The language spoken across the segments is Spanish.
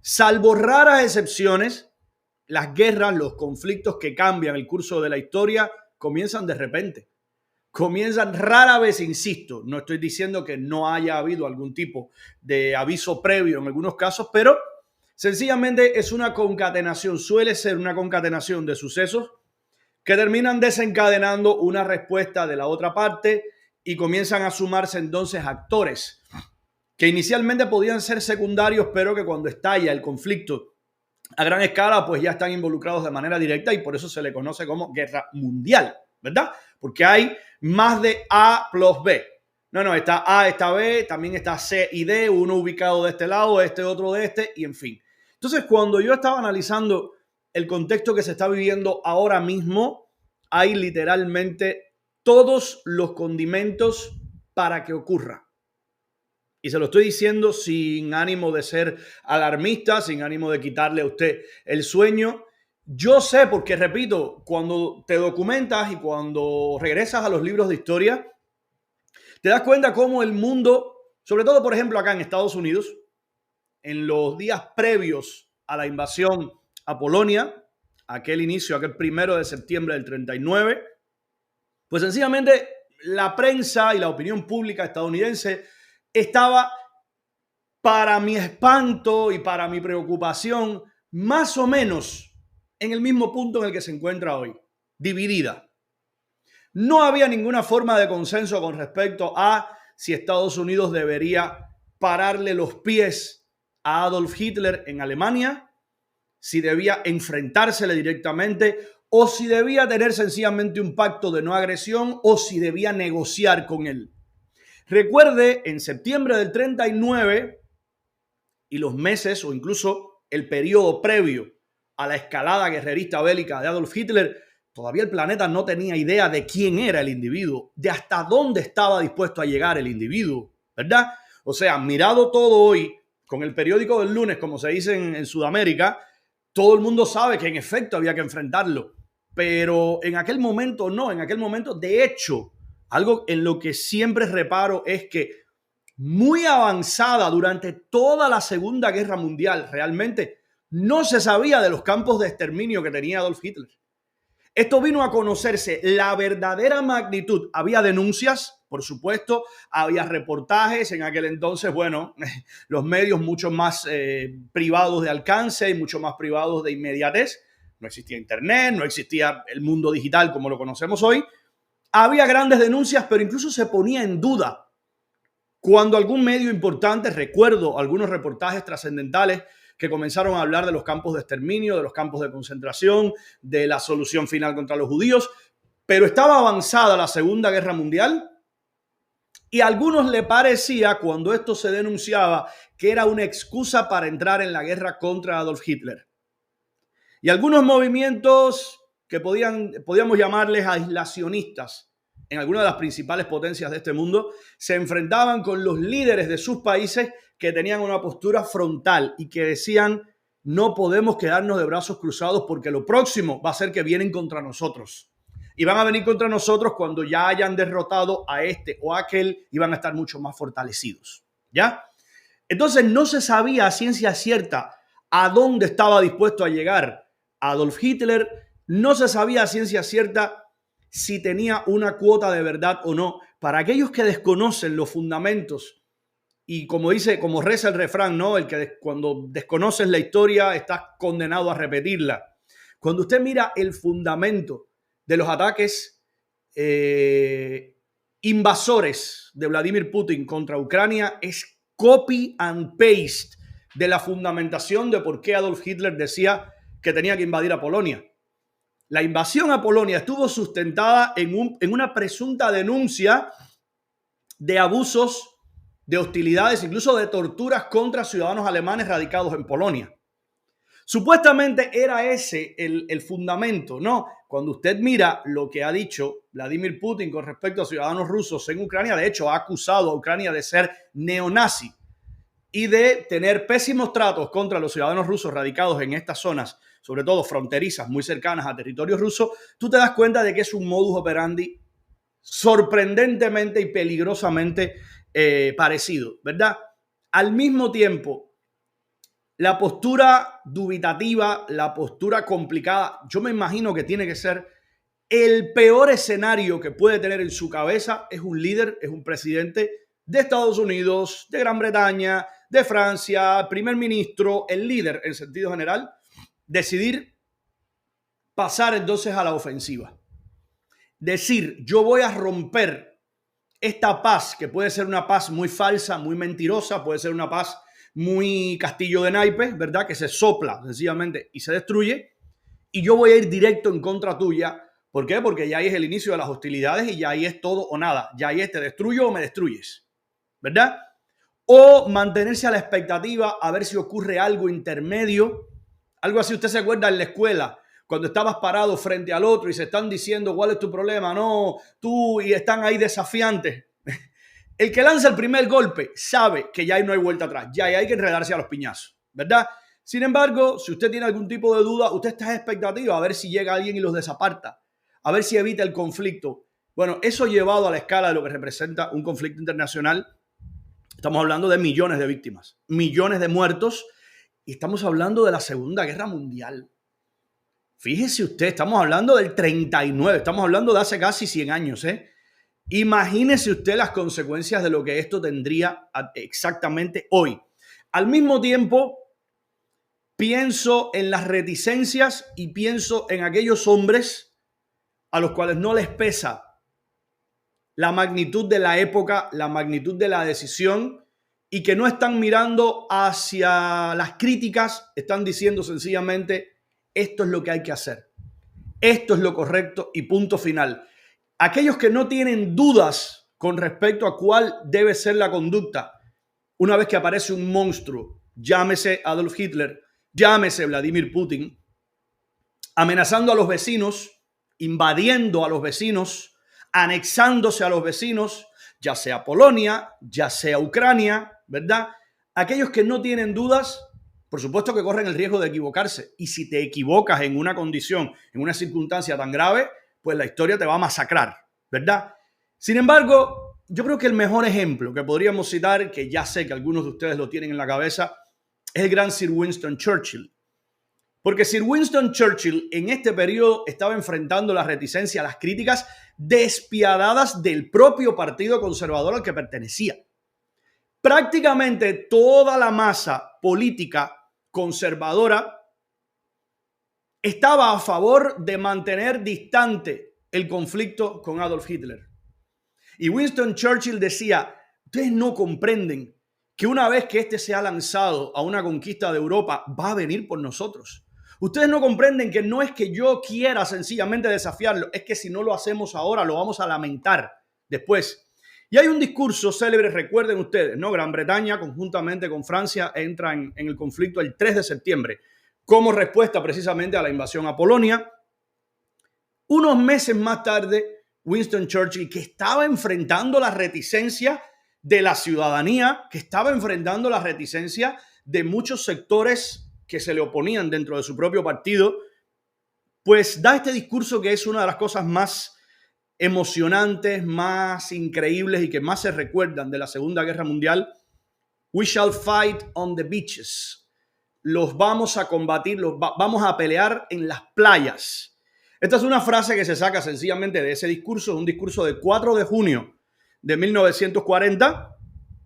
Salvo raras excepciones, las guerras, los conflictos que cambian el curso de la historia comienzan de repente. Comienzan rara vez, insisto, no estoy diciendo que no haya habido algún tipo de aviso previo en algunos casos, pero sencillamente es una concatenación, suele ser una concatenación de sucesos que terminan desencadenando una respuesta de la otra parte y comienzan a sumarse entonces actores que inicialmente podían ser secundarios, pero que cuando estalla el conflicto a gran escala, pues ya están involucrados de manera directa y por eso se le conoce como guerra mundial, ¿verdad? Porque hay más de A plus B. No, está A, está B, también está C y D, uno ubicado de este lado, este otro de este, y en fin. Entonces, cuando yo estaba analizando el contexto que se está viviendo ahora mismo, hay literalmente todos los condimentos para que ocurra. Y se lo estoy diciendo sin ánimo de ser alarmista, sin ánimo de quitarle a usted el sueño. Yo sé, porque repito, cuando te documentas y cuando regresas a los libros de historia, te das cuenta cómo el mundo, sobre todo por ejemplo acá en Estados Unidos, en los días previos a la invasión a Polonia, aquel 1 de septiembre del 39, pues sencillamente la prensa y la opinión pública estadounidense estaba, para mi espanto y para mi preocupación, más o menos en el mismo punto en el que se encuentra hoy, dividida. No había ninguna forma de consenso con respecto a si Estados Unidos debería pararle los pies a Adolf Hitler en Alemania, si debía enfrentársele directamente o si debía tener sencillamente un pacto de no agresión o si debía negociar con él. Recuerde, en septiembre del 39 y los meses o incluso el periodo previo a la escalada guerrerista bélica de Adolf Hitler, todavía el planeta no tenía idea de quién era el individuo, de hasta dónde estaba dispuesto a llegar el individuo, ¿verdad? O sea, mirado todo hoy, con el periódico del lunes, como se dice en Sudamérica, todo el mundo sabe que en efecto había que enfrentarlo. Pero en aquel momento no, en aquel momento, de hecho, algo en lo que siempre reparo es que muy avanzada durante toda la Segunda Guerra Mundial, realmente no se sabía de los campos de exterminio que tenía Adolf Hitler. Esto vino a conocerse la verdadera magnitud. Había denuncias, por supuesto, había reportajes. En aquel entonces, bueno, los medios mucho más privados de alcance y mucho más privados de inmediatez. No existía internet, no existía el mundo digital como lo conocemos hoy. Había grandes denuncias, pero incluso se ponía en duda cuando algún medio importante, recuerdo algunos reportajes trascendentales que comenzaron a hablar de los campos de exterminio, de los campos de concentración, de la solución final contra los judíos, pero estaba avanzada la Segunda Guerra Mundial y a algunos le parecía, cuando esto se denunciaba, que era una excusa para entrar en la guerra contra Adolf Hitler. Y algunos movimientos que podíamos llamarles aislacionistas en algunas de las principales potencias de este mundo, se enfrentaban con los líderes de sus países que tenían una postura frontal y que decían: no podemos quedarnos de brazos cruzados porque lo próximo va a ser que vienen contra nosotros. Y van a venir contra nosotros cuando ya hayan derrotado a este o a aquel y van a estar mucho más fortalecidos. ¿Ya? Entonces no se sabía a ciencia cierta a dónde estaba dispuesto a llegar Adolf Hitler. No se sabía a ciencia cierta si tenía una cuota de verdad o no. Para aquellos que desconocen los fundamentos y como reza el refrán, ¿no? El que cuando desconoces la historia estás condenado a repetirla. Cuando usted mira el fundamento de los ataques invasores de Vladimir Putin contra Ucrania, es copy and paste de la fundamentación de por qué Adolf Hitler decía que tenía que invadir a Polonia. La invasión a Polonia estuvo sustentada en una presunta denuncia de abusos, de hostilidades, incluso de torturas contra ciudadanos alemanes radicados en Polonia. Supuestamente era ese el fundamento, ¿no? Cuando usted mira lo que ha dicho Vladimir Putin con respecto a ciudadanos rusos en Ucrania, de hecho ha acusado a Ucrania de ser neonazi y de tener pésimos tratos contra los ciudadanos rusos radicados en estas zonas, sobre todo fronterizas muy cercanas a territorio ruso, tú te das cuenta de que es un modus operandi sorprendentemente y peligrosamente parecido, ¿verdad? Al mismo tiempo, La postura dubitativa, la postura complicada, yo me imagino que tiene que ser el peor escenario que puede tener en su cabeza. Es un líder, es un presidente de Estados Unidos, de Gran Bretaña, de Francia, primer ministro, el líder en sentido general, decidir pasar entonces a la ofensiva. Decir, yo voy a romper esta paz, que puede ser una paz muy falsa, muy mentirosa, puede ser una paz muy castillo de naipes, ¿verdad? Que se sopla sencillamente y se destruye. Y yo voy a ir directo en contra tuya. ¿Por qué? Porque ya ahí es el inicio de las hostilidades y ya ahí es todo o nada. Ya ahí es te destruyo o me destruyes, ¿verdad? O mantenerse a la expectativa a ver si ocurre algo intermedio. Algo así, usted se acuerda en la escuela, cuando estabas parado frente al otro y se están diciendo cuál es tu problema, no, tú, y están ahí desafiantes. El que lanza el primer golpe sabe que ya ahí no hay vuelta atrás, ya ahí hay que enredarse a los piñazos, ¿verdad? Sin embargo, si usted tiene algún tipo de duda, usted está en expectativa a ver si llega alguien y los desaparta, a ver si evita el conflicto. Bueno, eso llevado a la escala de lo que representa un conflicto internacional, estamos hablando de millones de víctimas, millones de muertos, y estamos hablando de la Segunda Guerra Mundial. Fíjese usted, estamos hablando del 39, estamos hablando de hace casi 100 años, ¿eh? Imagínese usted las consecuencias de lo que esto tendría exactamente hoy. Al mismo tiempo, pienso en las reticencias y pienso en aquellos hombres a los cuales no les pesa la magnitud de la época, la magnitud de la decisión y que no están mirando hacia las críticas, están diciendo sencillamente, esto es lo que hay que hacer, esto es lo correcto y punto final. Aquellos que no tienen dudas con respecto a cuál debe ser la conducta una vez que aparece un monstruo, llámese Adolf Hitler, llámese Vladimir Putin, amenazando a los vecinos, invadiendo a los vecinos, anexándose a los vecinos, ya sea Polonia, ya sea Ucrania, ¿verdad? Aquellos que no tienen dudas, por supuesto que corren el riesgo de equivocarse. Y si te equivocas en una condición, en una circunstancia tan grave, pues la historia te va a masacrar, ¿verdad? Sin embargo, yo creo que el mejor ejemplo que podríamos citar, que ya sé que algunos de ustedes lo tienen en la cabeza, es el gran Sir Winston Churchill. Porque Sir Winston Churchill en este periodo estaba enfrentando la reticencia, las críticas despiadadas del propio Partido Conservador al que pertenecía. Prácticamente toda la masa política conservadora estaba a favor de mantener distante el conflicto con Adolf Hitler. Y Winston Churchill decía, ustedes no comprenden que una vez que este se ha lanzado a una conquista de Europa, va a venir por nosotros. Ustedes no comprenden que no es que yo quiera sencillamente desafiarlo, es que si no lo hacemos ahora, lo vamos a lamentar después. Y hay un discurso célebre, recuerden ustedes, ¿no? Gran Bretaña, conjuntamente con Francia, entra en el conflicto el 3 de septiembre, como respuesta precisamente a la invasión a Polonia. Unos meses más tarde, Winston Churchill, que estaba enfrentando la reticencia de la ciudadanía, que estaba enfrentando la reticencia de muchos sectores que se le oponían dentro de su propio partido, pues da este discurso que es una de las cosas más emocionantes, más increíbles y que más se recuerdan de la Segunda Guerra Mundial. We shall fight on the beaches. Los vamos a combatir, vamos a pelear en las playas. Esta es una frase que se saca sencillamente de ese discurso, un discurso del 4 de junio de 1940,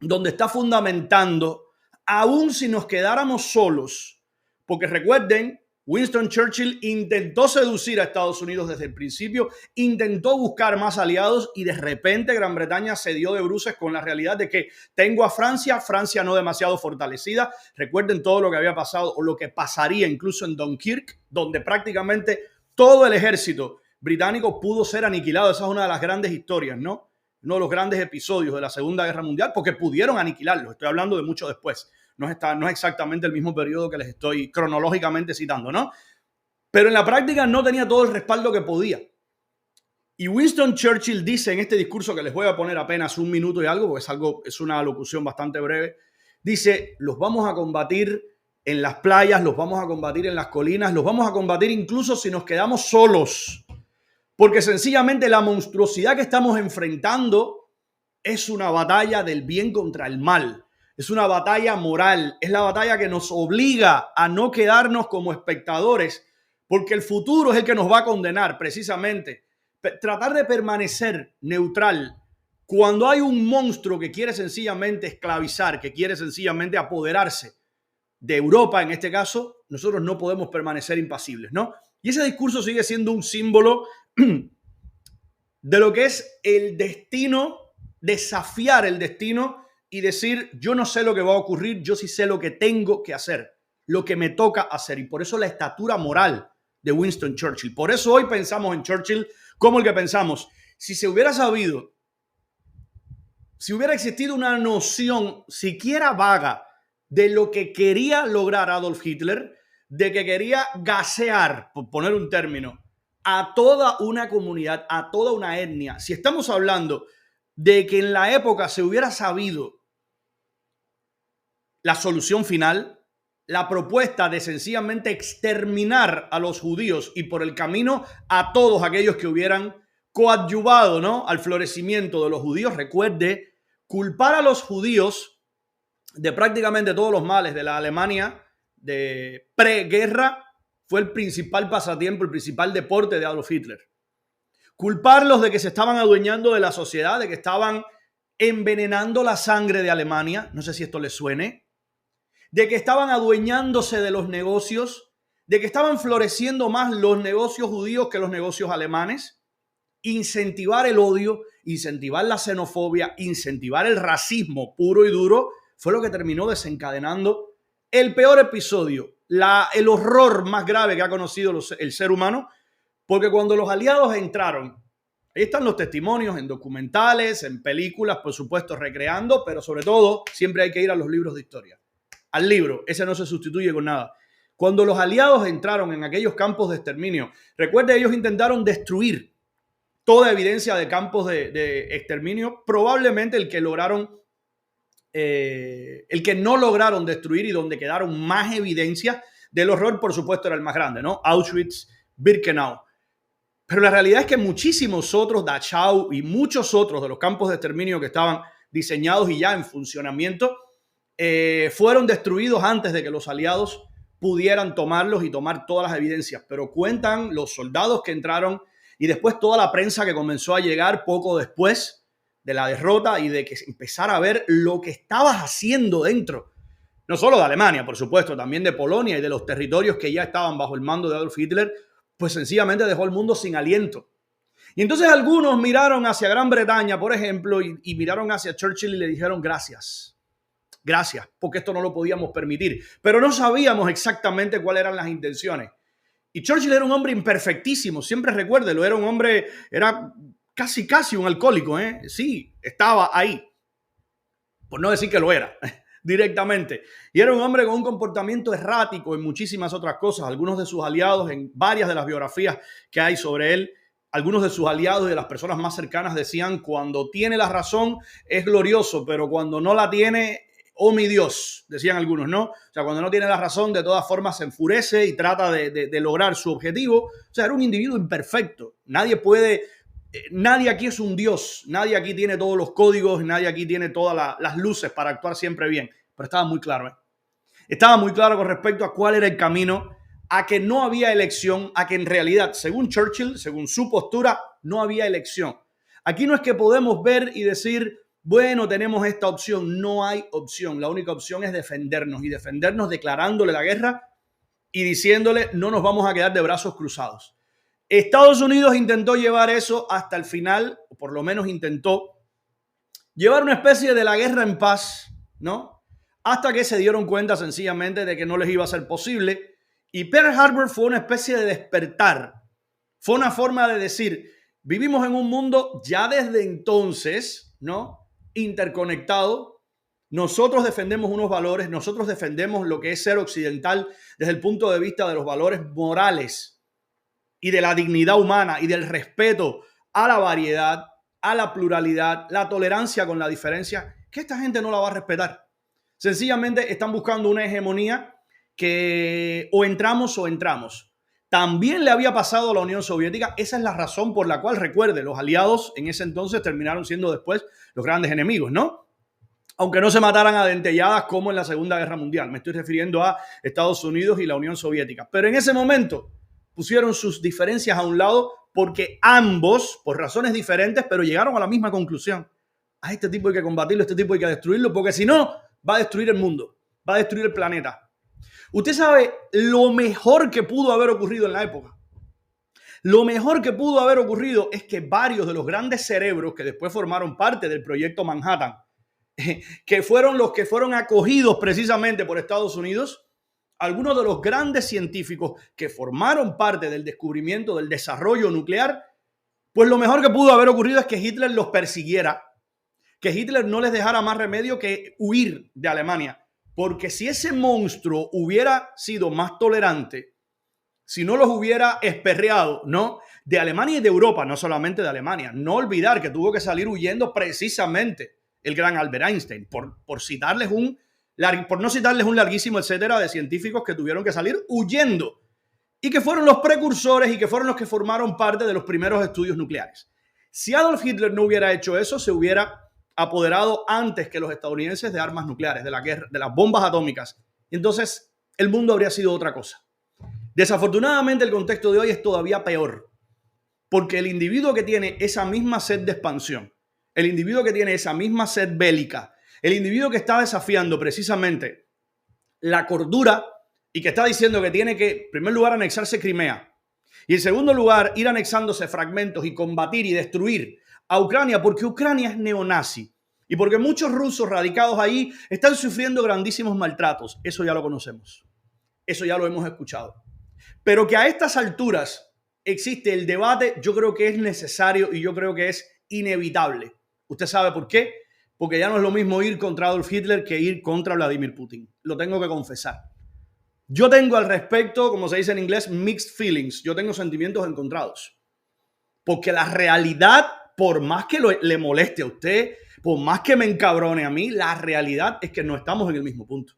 donde está fundamentando, aún si nos quedáramos solos, porque recuerden, Winston Churchill intentó seducir a Estados Unidos desde el principio, intentó buscar más aliados y de repente Gran Bretaña se dio de bruces con la realidad de que tengo a Francia, Francia no demasiado fortalecida. Recuerden todo lo que había pasado o lo que pasaría incluso en Dunkirk, donde prácticamente todo el ejército británico pudo ser aniquilado. Esa es una de las grandes historias, ¿no? Uno de los grandes episodios de la Segunda Guerra Mundial, porque pudieron aniquilarlo. Estoy hablando de mucho después. No es exactamente el mismo periodo que les estoy cronológicamente citando, ¿no? Pero en la práctica no tenía todo el respaldo que podía. Y Winston Churchill dice en este discurso, que les voy a poner apenas un minuto y algo, porque es una locución bastante breve, dice, los vamos a combatir en las playas, los vamos a combatir en las colinas, los vamos a combatir incluso si nos quedamos solos. Porque sencillamente la monstruosidad que estamos enfrentando es una batalla del bien contra el mal. Es una batalla moral, es la batalla que nos obliga a no quedarnos como espectadores, porque el futuro es el que nos va a condenar precisamente. Tratar de permanecer neutral cuando hay un monstruo que quiere sencillamente esclavizar, que quiere sencillamente apoderarse de Europa, en este caso, nosotros no podemos permanecer impasibles, ¿no? Y ese discurso sigue siendo un símbolo de lo que es el destino, desafiar el destino y decir, yo no sé lo que va a ocurrir, yo sí sé lo que tengo que hacer, lo que me toca hacer. Y por eso la estatura moral de Winston Churchill. Por eso hoy pensamos en Churchill como el que pensamos. Si se hubiera sabido, si hubiera existido una noción siquiera vaga de lo que quería lograr Adolf Hitler, de que quería gasear, por poner un término, a toda una comunidad, a toda una etnia. Si estamos hablando de que en la época se hubiera sabido la solución final, la propuesta de sencillamente exterminar a los judíos y por el camino a todos aquellos que hubieran coadyuvado, ¿no?, al florecimiento de los judíos. Recuerde, culpar a los judíos de prácticamente todos los males de la Alemania de preguerra fue el principal pasatiempo, el principal deporte de Adolf Hitler. Culparlos de que se estaban adueñando de la sociedad, de que estaban envenenando la sangre de Alemania, no sé si esto les suene, de que estaban adueñándose de los negocios, de que estaban floreciendo más los negocios judíos que los negocios alemanes, incentivar el odio, incentivar la xenofobia, incentivar el racismo puro y duro, fue lo que terminó desencadenando el peor episodio, el horror más grave que ha conocido el ser humano, porque cuando los aliados entraron, ahí están los testimonios en documentales, en películas, por supuesto, recreando, pero sobre todo siempre hay que ir a los libros de historia. Al libro, ese no se sustituye con nada. Cuando los aliados entraron en aquellos campos de exterminio, recuerde, ellos intentaron destruir toda evidencia de campos de exterminio, probablemente el que no lograron destruir y donde quedaron más evidencias del horror, por supuesto, era el más grande, ¿no? Auschwitz, Birkenau. Pero la realidad es que muchísimos otros, Dachau y muchos otros de los campos de exterminio que estaban diseñados y ya en funcionamiento, fueron destruidos antes de que los aliados pudieran tomarlos y tomar todas las evidencias. Pero cuentan los soldados que entraron y después toda la prensa que comenzó a llegar poco después de la derrota y de que empezara a ver lo que estabas haciendo dentro, no solo de Alemania, por supuesto, también de Polonia y de los territorios que ya estaban bajo el mando de Adolf Hitler, pues sencillamente dejó el mundo sin aliento. Y entonces algunos miraron hacia Gran Bretaña, por ejemplo, y miraron hacia Churchill y le dijeron gracias, porque esto no lo podíamos permitir. Pero no sabíamos exactamente cuáles eran las intenciones. Y Churchill era un hombre imperfectísimo, siempre recuérdelo, era un hombre, era casi un alcohólico, ¿eh? Sí, estaba ahí, por no decir que lo era directamente. Y era un hombre con un comportamiento errático en muchísimas otras cosas. Algunos de sus aliados, en varias de las biografías que hay sobre él, algunos de sus aliados y de las personas más cercanas decían, cuando tiene la razón es glorioso, pero cuando no la tiene, oh mi Dios, decían algunos, ¿no? O sea, cuando no tiene la razón, de todas formas se enfurece y trata de lograr su objetivo. O sea, era un individuo imperfecto. Nadie aquí es un dios, nadie aquí tiene todos los códigos, nadie aquí tiene todas las luces para actuar siempre bien. Pero estaba muy claro, ¿eh? Estaba muy claro con respecto a cuál era el camino, a que no había elección, a que en realidad, según Churchill, según su postura, no había elección. Aquí no es que podemos ver y decir, bueno, tenemos esta opción. No hay opción. La única opción es defendernos y defendernos declarándole la guerra y diciéndole no nos vamos a quedar de brazos cruzados. Estados Unidos intentó llevar eso hasta el final, o por lo menos intentó llevar una especie de la guerra en paz, ¿no? Hasta que se dieron cuenta sencillamente de que no les iba a ser posible. Y Pearl Harbor fue una especie de despertar. Fue una forma de decir, vivimos en un mundo ya desde entonces, ¿no?, interconectado. Nosotros defendemos unos valores, nosotros defendemos lo que es ser occidental desde el punto de vista de los valores morales y de la dignidad humana y del respeto a la variedad, a la pluralidad, la tolerancia con la diferencia, que esta gente no la va a respetar. Sencillamente están buscando una hegemonía que o entramos o entramos. También le había pasado a la Unión Soviética. Esa es la razón por la cual, recuerde, los aliados en ese entonces terminaron siendo después los grandes enemigos, ¿no? aunque no se mataran a dentelladas como en la Segunda Guerra Mundial. Me estoy refiriendo a Estados Unidos y la Unión Soviética. Pero en ese momento pusieron sus diferencias a un lado porque ambos, por razones diferentes, pero llegaron a la misma conclusión. A este tipo hay que combatirlo, este tipo hay que destruirlo, porque si no, va a destruir el mundo, va a destruir el planeta. Usted sabe lo mejor que pudo haber ocurrido en la época. Lo mejor que pudo haber ocurrido es que varios de los grandes cerebros que después formaron parte del proyecto Manhattan, que fueron los que fueron acogidos precisamente por Estados Unidos, algunos de los grandes científicos que formaron parte del descubrimiento del desarrollo nuclear, pues lo mejor que pudo haber ocurrido es que Hitler los persiguiera, que Hitler no les dejara más remedio que huir de Alemania. Porque si ese monstruo hubiera sido más tolerante, si no los hubiera esperreado, ¿no?, de Alemania y de Europa, no solamente de Alemania. No olvidar que tuvo que salir huyendo precisamente el gran Albert Einstein, por no citarles un larguísimo etcétera de científicos que tuvieron que salir huyendo y que fueron los precursores y que fueron los que formaron parte de los primeros estudios nucleares. Si Adolf Hitler no hubiera hecho eso, se hubiera apoderado antes que los estadounidenses de armas nucleares, de la guerra, de las bombas atómicas. Y entonces el mundo habría sido otra cosa. Desafortunadamente el contexto de hoy es todavía peor, porque el individuo que tiene esa misma sed de expansión, el individuo que tiene esa misma sed bélica, el individuo que está desafiando precisamente la cordura y que está diciendo que tiene que, en primer lugar, anexarse Crimea y en segundo lugar, ir anexándose fragmentos y combatir y destruir a Ucrania, porque Ucrania es neonazi y porque muchos rusos radicados ahí están sufriendo grandísimos maltratos. Eso ya lo conocemos. Eso ya lo hemos escuchado. Pero que a estas alturas existe el debate, yo creo que es necesario y yo creo que es inevitable. ¿Usted sabe por qué? Porque ya no es lo mismo ir contra Adolf Hitler que ir contra Vladimir Putin. Lo tengo que confesar. Yo tengo al respecto, como se dice en inglés, mixed feelings. Yo tengo sentimientos encontrados. Porque la realidad, por más que le moleste a usted, por más que me encabrone a mí, la realidad es que no estamos en el mismo punto.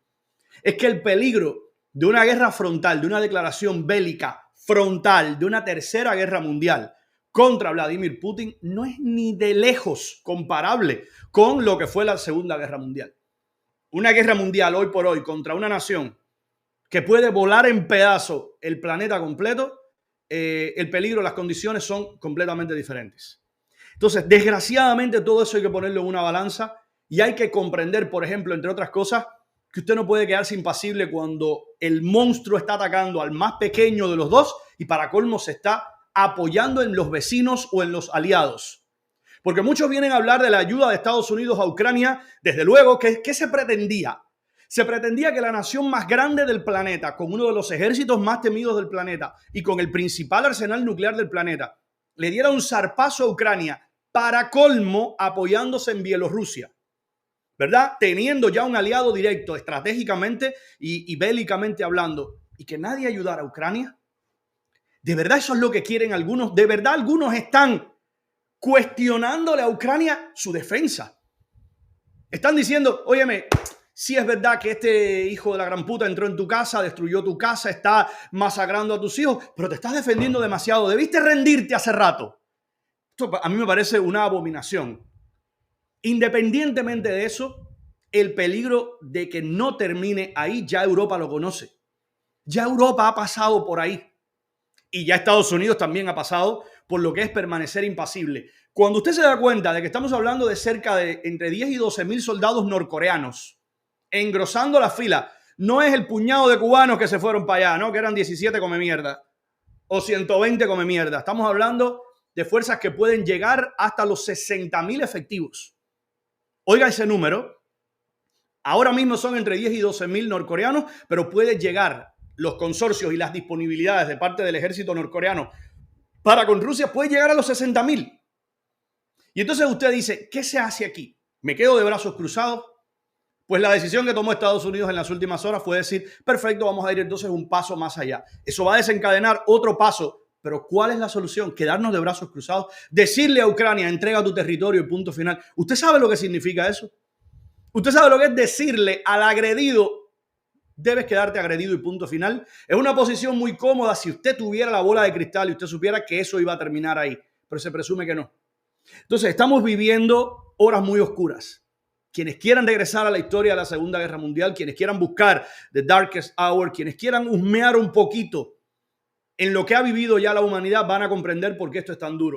Es que el peligro de una guerra frontal, de una declaración bélica frontal, de una tercera guerra mundial contra Vladimir Putin, no es ni de lejos comparable con lo que fue la Segunda Guerra Mundial. Una guerra mundial hoy por hoy contra una nación que puede volar en pedazos el planeta completo, el peligro, las condiciones son completamente diferentes. Entonces, desgraciadamente, todo eso hay que ponerlo en una balanza y hay que comprender, por ejemplo, entre otras cosas, que usted no puede quedarse impasible cuando el monstruo está atacando al más pequeño de los dos y para colmo se está apoyando en los vecinos o en los aliados. Porque muchos vienen a hablar de la ayuda de Estados Unidos a Ucrania. Desde luego, ¿qué se pretendía? Se pretendía que la nación más grande del planeta, con uno de los ejércitos más temidos del planeta y con el principal arsenal nuclear del planeta, le diera un zarpazo a Ucrania, para colmo apoyándose en Bielorrusia, ¿verdad? Teniendo ya un aliado directo estratégicamente y bélicamente hablando, y que nadie ayudara a Ucrania. ¿De verdad eso es lo que quieren algunos? ¿De verdad algunos están cuestionándole a Ucrania su defensa? Están diciendo, óyeme, sí es verdad que este hijo de la gran puta entró en tu casa, destruyó tu casa, está masacrando a tus hijos, pero te estás defendiendo demasiado. Debiste rendirte hace rato. Esto a mí me parece una abominación. Independientemente de eso, el peligro de que no termine ahí, ya Europa lo conoce. Ya Europa ha pasado por ahí. Y ya Estados Unidos también ha pasado por lo que es permanecer impasible. Cuando usted se da cuenta de que estamos hablando de cerca de entre 10 y 12 mil soldados norcoreanos engrosando la fila, no es el puñado de cubanos que se fueron para allá, ¿no? Que eran 17 come mierda o 120 come mierda. Estamos hablando de fuerzas que pueden llegar hasta los 60.000 efectivos. Oiga ese número. Ahora mismo son entre 10 y 12 mil norcoreanos, pero puede llegar los consorcios y las disponibilidades de parte del ejército norcoreano para con Rusia, puede llegar a los 60.000. Y entonces usted dice, ¿qué se hace aquí? ¿Me quedo de brazos cruzados? Pues la decisión que tomó Estados Unidos en las últimas horas fue decir, perfecto, vamos a ir entonces un paso más allá. Eso va a desencadenar otro paso. Pero ¿cuál es la solución? ¿Quedarnos de brazos cruzados? Decirle a Ucrania, entrega tu territorio y punto final. ¿Usted sabe lo que significa eso? ¿Usted sabe lo que es decirle al agredido, debes quedarte agredido y punto final? Es una posición muy cómoda si usted tuviera la bola de cristal y usted supiera que eso iba a terminar ahí. Pero se presume que no. Entonces, estamos viviendo horas muy oscuras. Quienes quieran regresar a la historia de la Segunda Guerra Mundial, quienes quieran buscar The Darkest Hour, quienes quieran husmear un poquito en lo que ha vivido ya la humanidad, van a comprender por qué esto es tan duro.